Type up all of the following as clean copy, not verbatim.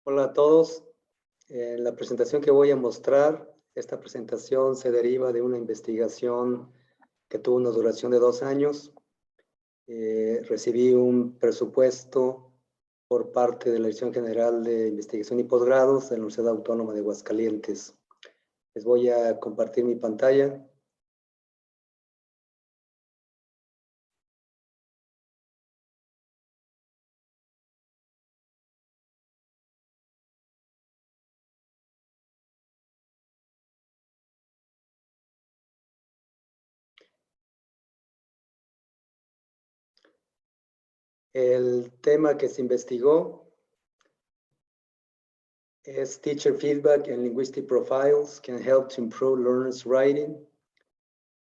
Hola a todos. La presentación que voy a mostrar, esta presentación se deriva de una investigación que tuvo una duración de 2 años. Recibí un presupuesto por parte de la Dirección General de Investigación y Posgrados de la Universidad Autónoma de Aguascalientes. Les voy a compartir mi pantalla. El tema que se investigó es Teacher Feedback and Linguistic Profiles can help to improve learners' writing.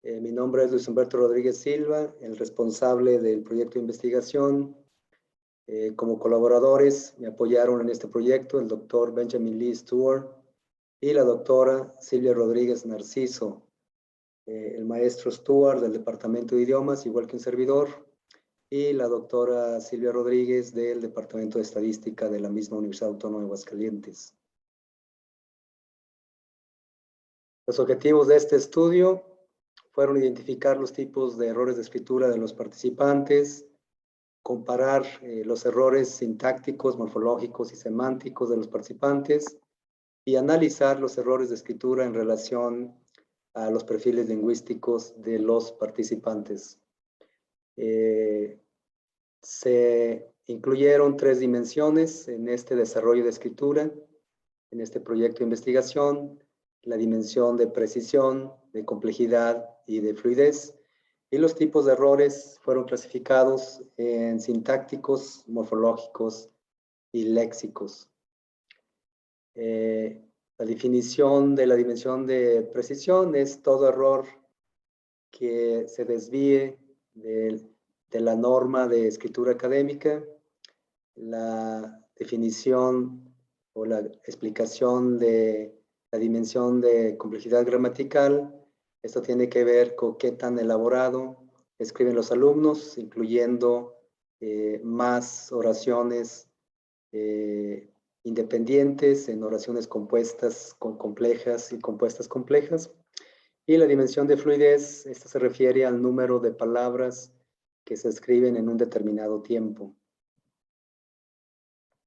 Mi nombre es Luis Humberto Rodríguez Silva, el responsable del proyecto de investigación. Como colaboradores me apoyaron en este proyecto el doctor Benjamin Lee Stewart y la doctora Silvia Rodríguez Narciso. El maestro Stewart del Departamento de Idiomas, igual que un servidor, y la doctora Silvia Rodríguez del Departamento de Estadística de la misma Universidad Autónoma de Aguascalientes. Los objetivos de este estudio fueron identificar los tipos de errores de escritura de los participantes, comparar los errores sintácticos, morfológicos y semánticos de los participantes y analizar los errores de escritura en relación a los perfiles lingüísticos de los participantes. Se incluyeron 3 dimensiones en este desarrollo de escritura, en este proyecto de investigación: la dimensión de precisión, de complejidad y de fluidez. Y los tipos de errores fueron clasificados en sintácticos, morfológicos y léxicos. La definición de la dimensión de precisión es todo error que se desvíe de la norma de escritura académica. La definición o la explicación de la dimensión de complejidad gramatical, esto tiene que ver con qué tan elaborado escriben los alumnos, incluyendo más oraciones independientes en oraciones compuestas complejas y compuestas complejas. Y la dimensión de fluidez, esta se refiere al número de palabras que se escriben en un determinado tiempo.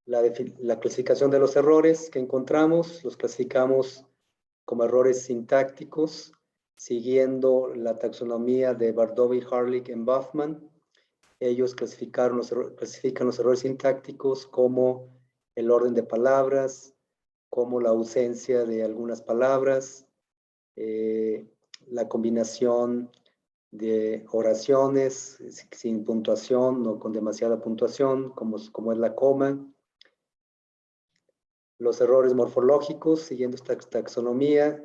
La clasificación de los errores que encontramos, los clasificamos como errores sintácticos, siguiendo la taxonomía de Bardowey, Harlick y Buffman. Ellos clasifican los errores sintácticos como el orden de palabras, como la ausencia de algunas palabras, la combinación de oraciones sin puntuación o con demasiada puntuación, como es la coma. Los errores morfológicos, siguiendo esta taxonomía,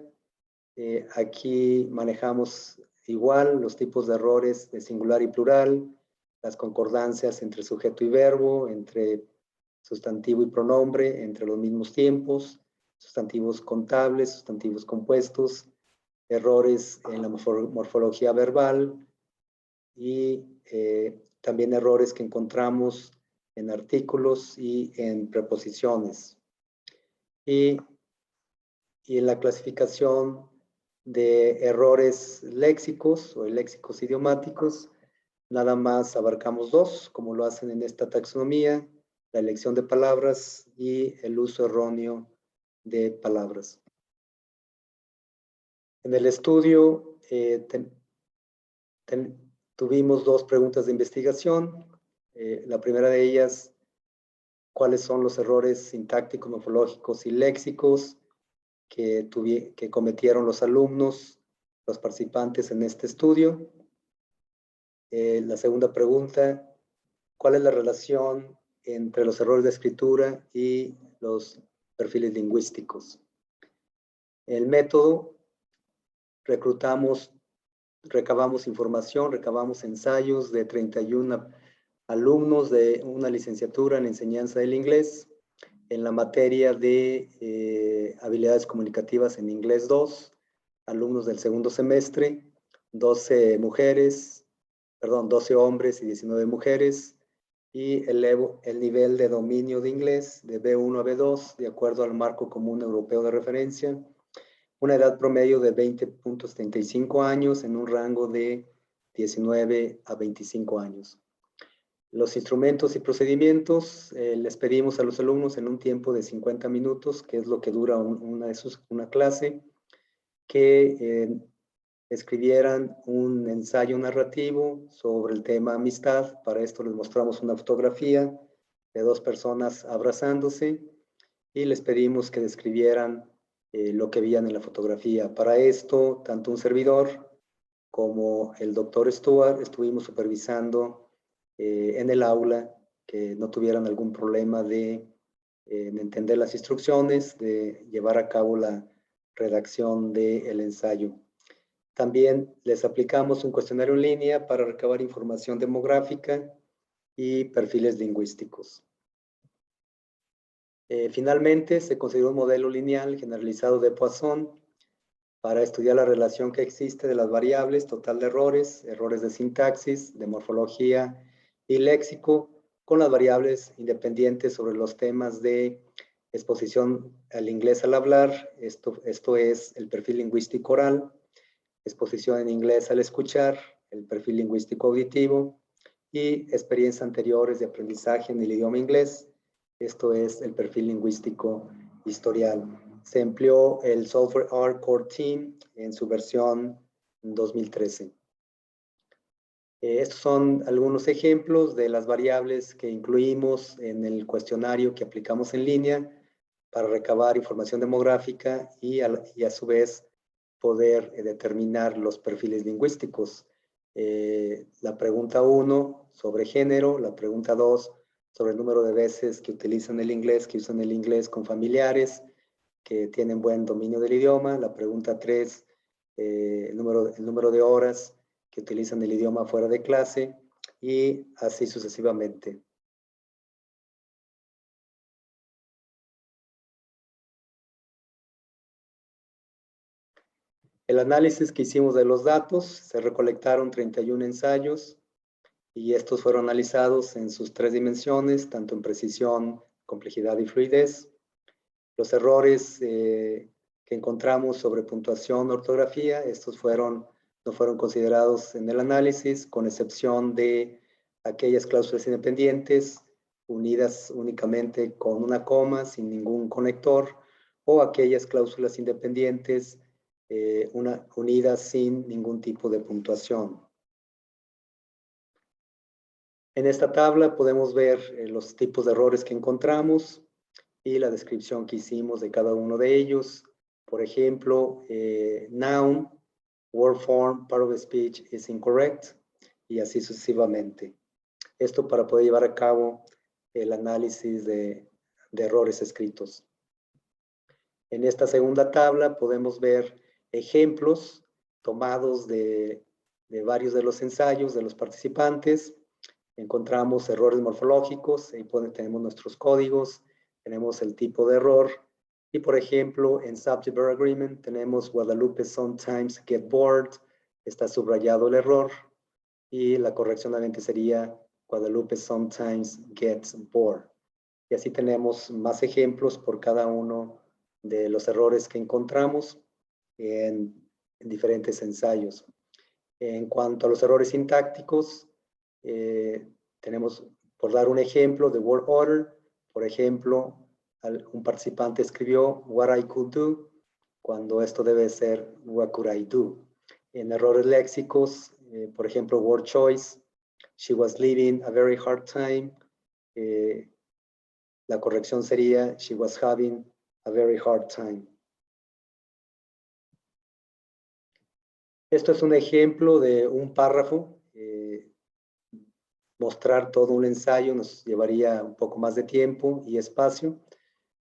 aquí manejamos igual los tipos de errores de singular y plural, las concordancias entre sujeto y verbo, entre sustantivo y pronombre, entre los mismos tiempos, sustantivos contables, sustantivos compuestos, errores en la morfología verbal y también errores que encontramos en artículos y en preposiciones. Y en la clasificación de errores léxicos o léxicos idiomáticos, nada más abarcamos 2, como lo hacen en esta taxonomía: la elección de palabras y el uso erróneo de palabras. En el estudio tuvimos 2 preguntas de investigación. La primera de ellas: ¿cuáles son los errores sintácticos, morfológicos y léxicos que cometieron los alumnos, los participantes en este estudio? La segunda pregunta: ¿cuál es la relación entre los errores de escritura y los perfiles lingüísticos? El método: recabamos información, recabamos ensayos de 31 alumnos de una licenciatura en enseñanza del inglés en la materia de habilidades comunicativas en inglés 2, alumnos del segundo semestre, 12 hombres y 19 mujeres, y elevo el nivel de dominio de inglés de B1 a B2 de acuerdo al marco común europeo de referencia, una edad promedio de 20.35 años en un rango de 19 a 25 años. Los instrumentos y procedimientos les pedimos a los alumnos en un tiempo de 50 minutos, que es lo que dura una clase, que escribieran un ensayo narrativo sobre el tema amistad. Para esto les mostramos una fotografía de dos personas abrazándose y les pedimos que describieran lo que veían en la fotografía. Para esto, tanto un servidor como el doctor Stuart estuvimos supervisando en el aula que no tuvieran algún problema de entender las instrucciones, de llevar a cabo la redacción del ensayo. También les aplicamos un cuestionario en línea para recabar información demográfica y perfiles lingüísticos. Finalmente, se consideró un modelo lineal generalizado de Poisson para estudiar la relación que existe de las variables total de errores, errores de sintaxis, de morfología y léxico, con las variables independientes sobre los temas de exposición al inglés al hablar, esto es el perfil lingüístico oral, exposición en inglés al escuchar, el perfil lingüístico auditivo, y experiencias anteriores de aprendizaje en el idioma inglés, esto es el perfil lingüístico historial. Se empleó el Software R Core Team en su versión 2013. Estos son algunos ejemplos de las variables que incluimos en el cuestionario que aplicamos en línea para recabar información demográfica y a su vez poder determinar los perfiles lingüísticos. La pregunta 1 sobre género, la pregunta 2 sobre el número de veces que utilizan el inglés, que usan el inglés con familiares, que tienen buen dominio del idioma, la pregunta 3, el número de horas que utilizan el idioma fuera de clase, y así sucesivamente. El análisis que hicimos de los datos, se recolectaron 31 ensayos y estos fueron analizados en sus 3 dimensiones, tanto en precisión, complejidad y fluidez. Los errores que encontramos sobre puntuación, ortografía, estos no fueron considerados en el análisis, con excepción de aquellas cláusulas independientes unidas únicamente con una coma, sin ningún conector, o aquellas cláusulas independientes unidas sin ningún tipo de puntuación. En esta tabla podemos ver los tipos de errores que encontramos y la descripción que hicimos de cada uno de ellos. Por ejemplo, noun, word form, part of the speech is incorrect, y así sucesivamente. Esto para poder llevar a cabo el análisis de errores escritos. En esta segunda tabla podemos ver ejemplos tomados de varios de los ensayos de los participantes. Encontramos errores morfológicos, ahí tenemos nuestros códigos, tenemos el tipo de error, y por ejemplo en Subject Verb Agreement tenemos Guadalupe sometimes get bored, está subrayado el error, y la corrección obviamente sería Guadalupe sometimes gets bored. Y así tenemos más ejemplos por cada uno de los errores que encontramos en diferentes ensayos. En cuanto a los errores sintácticos, tenemos, por dar un ejemplo, de word order, por ejemplo, un participante escribió what I could do, cuando esto debe ser what could I do. En errores léxicos, por ejemplo, word choice, she was living a very hard time, la corrección sería she was having a very hard time. Esto es un ejemplo de un párrafo. Mostrar todo un ensayo nos llevaría un poco más de tiempo y espacio.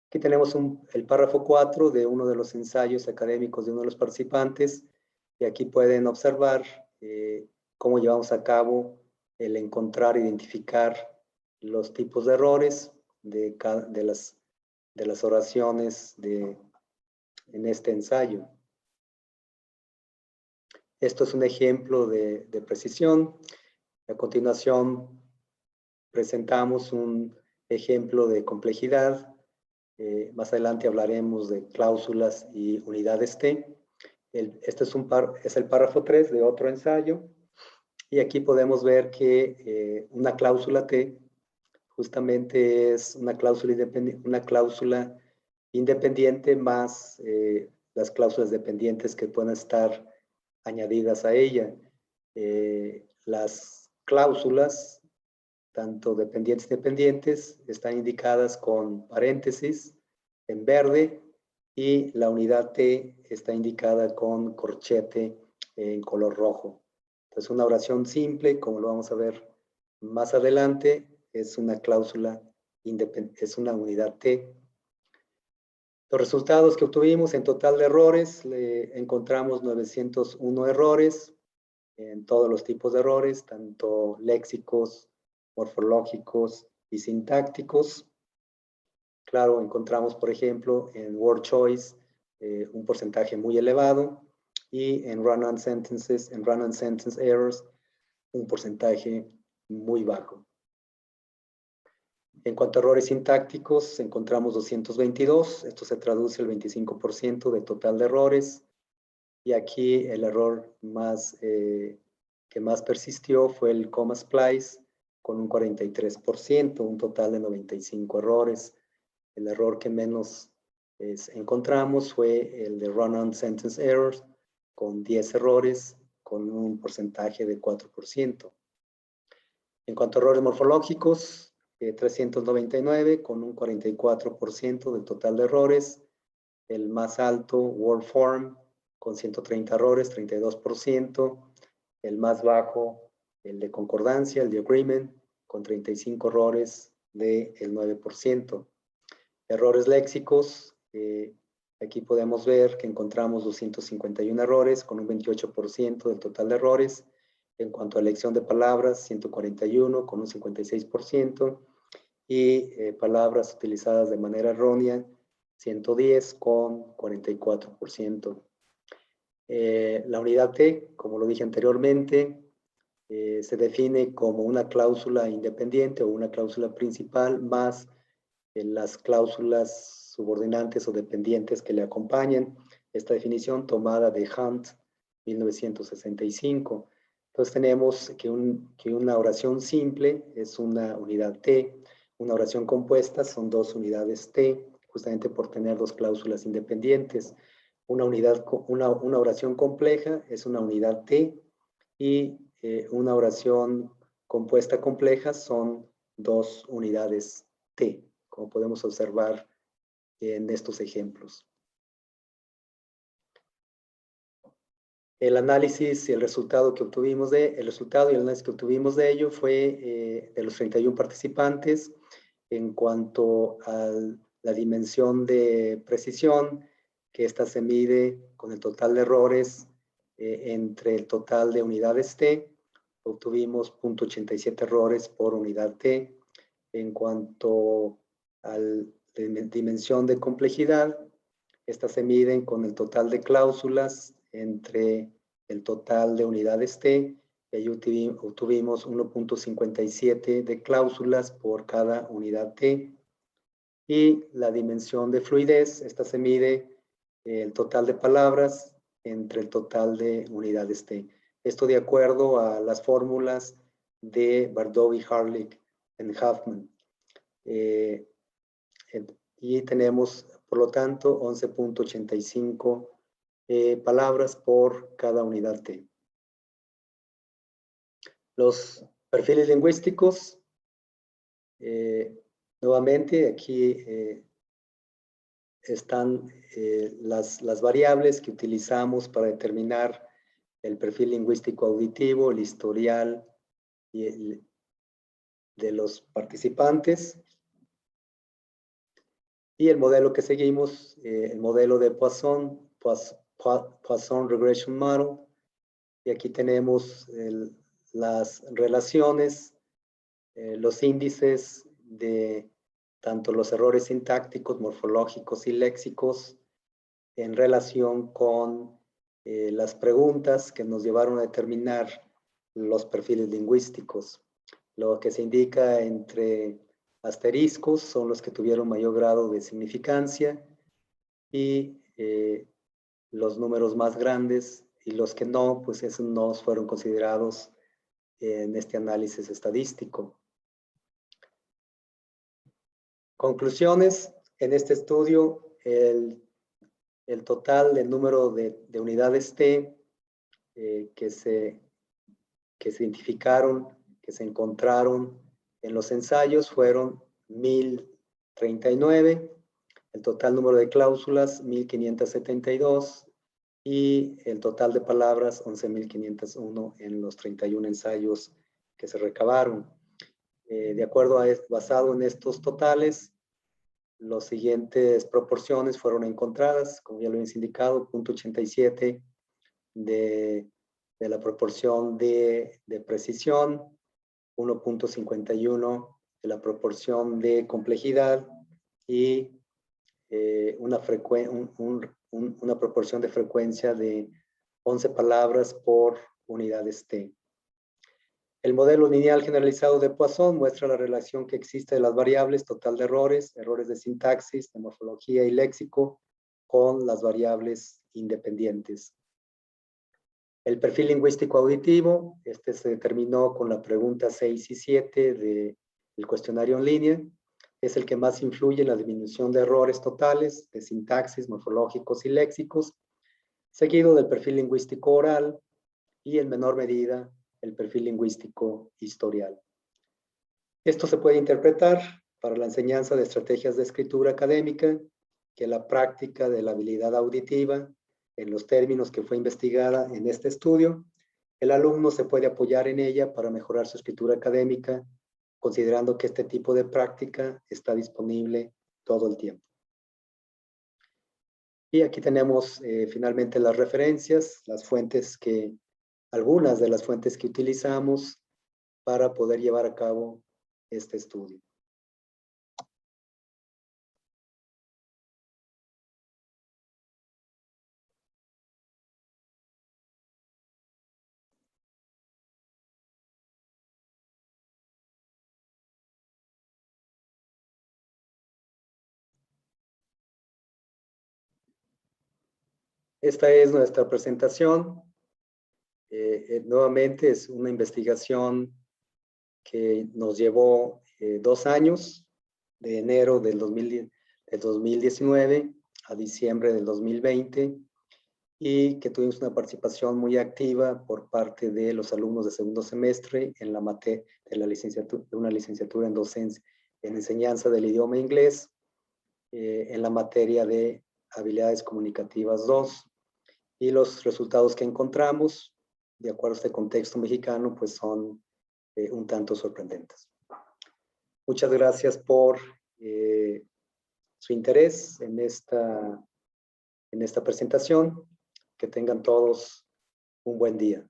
Aquí tenemos el párrafo 4 de uno de los ensayos académicos de uno de los participantes, y aquí pueden observar cómo llevamos a cabo el encontrar, identificar los tipos de errores de las oraciones en este ensayo. Esto es un ejemplo de precisión. A continuación, presentamos un ejemplo de complejidad. Más adelante hablaremos de cláusulas y unidades T. Este es el párrafo 3 de otro ensayo. Y aquí podemos ver que una cláusula T justamente es una cláusula independiente más las cláusulas dependientes que puedan estar añadidas a ella. Las cláusulas, tanto dependientes y dependientes, están indicadas con paréntesis en verde y la unidad T está indicada con corchete en color rojo. Entonces, una oración simple, como lo vamos a ver más adelante, es una cláusula independiente, es una unidad T. Los resultados que obtuvimos en total de errores, encontramos 901 errores en todos los tipos de errores, tanto léxicos, morfológicos y sintácticos. Claro, encontramos, por ejemplo, en word choice un porcentaje muy elevado y en run-on sentences, en run-on sentence errors, un porcentaje muy bajo. En cuanto a errores sintácticos, encontramos 222. Esto se traduce al 25% del total de errores. Y aquí el error que más persistió fue el comma splice, con un 43%, un total de 95 errores. El error que menos encontramos fue el de run-on sentence errors, con 10 errores, con un porcentaje de 4%. En cuanto a errores morfológicos, 399 con un 44% del total de errores. El más alto, word form, con 130 errores, 32%. El más bajo, el de concordancia, el de agreement, con 35 errores del 9%. Errores léxicos, aquí podemos ver que encontramos 251 errores con un 28% del total de errores. En cuanto a elección de palabras, 141 con un 56%. Y palabras utilizadas de manera errónea, 110 con 44%. La unidad T, como lo dije anteriormente, se define como una cláusula independiente o una cláusula principal más las cláusulas subordinantes o dependientes que le acompañan. Esta definición tomada de Hunt, 1965. Entonces tenemos que una oración simple es una unidad T, una oración compuesta son dos unidades T, justamente por tener dos cláusulas independientes. Una oración compleja es una unidad T y una oración compuesta compleja son dos unidades T, como podemos observar en estos ejemplos. El análisis y el resultado que obtuvimos y el análisis que obtuvimos de ello fue de los 31 participantes en cuanto a la dimensión de precisión, que esta se mide con el total de errores entre el total de unidades T. Obtuvimos 0.87 errores por unidad T. En cuanto a la dimensión de complejidad, estas se miden con el total de cláusulas entre el total de unidades T, y ahí obtuvimos 1.57 de cláusulas por cada unidad T. Y la dimensión de fluidez, esta se mide el total de palabras entre el total de unidades T. Esto de acuerdo a las fórmulas de Bardowey, Harlick y Huffman. Y tenemos, por lo tanto, 11.85 palabras por cada unidad T. Los perfiles lingüísticos, nuevamente aquí están las variables que utilizamos para determinar el perfil lingüístico auditivo, el historial de los participantes. Y el modelo que seguimos, el modelo de Poisson Regression Model. Y aquí tenemos las relaciones, los índices de tanto los errores sintácticos, morfológicos y léxicos en relación con las preguntas que nos llevaron a determinar los perfiles lingüísticos. Lo que se indica entre asteriscos son los que tuvieron mayor grado de significancia y los números más grandes, y los que no, pues esos no fueron considerados en este análisis estadístico. Conclusiones: en este estudio, el total del número de unidades T que se identificaron, que se encontraron en los ensayos fueron 1039, el total número de cláusulas 1572 y el total de palabras 11.501 en los 31 ensayos que se recabaron. De acuerdo a basado en estos totales, las siguientes proporciones fueron encontradas, como ya lo hemos indicado: 0.87 de la proporción de precisión, 1.51 de la proporción de complejidad y una proporción de frecuencia de 11 palabras por unidades T. El modelo lineal generalizado de Poisson muestra la relación que existe de las variables total de errores, errores de sintaxis, de morfología y léxico, con las variables independientes. El perfil lingüístico auditivo, se determinó con la pregunta 6 y 7 del cuestionario en línea. Es el que más influye en la disminución de errores totales, de sintaxis, morfológicos y léxicos, seguido del perfil lingüístico oral y en menor medida el perfil lingüístico historial. Esto se puede interpretar para la enseñanza de estrategias de escritura académica, que la práctica de la habilidad auditiva, en los términos que fue investigada en este estudio, el alumno se puede apoyar en ella para mejorar su escritura académica, considerando que este tipo de práctica está disponible todo el tiempo. Y aquí tenemos finalmente las referencias, las fuentes algunas de las fuentes que utilizamos para poder llevar a cabo este estudio. Esta es nuestra presentación. Nuevamente es una investigación que nos llevó 2 años, de enero del 2019 a diciembre del 2020, y que tuvimos una participación muy activa por parte de los alumnos de segundo semestre en la materia de una licenciatura en docencia, en enseñanza del idioma inglés, en la materia de habilidades comunicativas 2. Y los resultados que encontramos, de acuerdo a este contexto mexicano, pues son un tanto sorprendentes. Muchas gracias por su interés en esta presentación. Que tengan todos un buen día.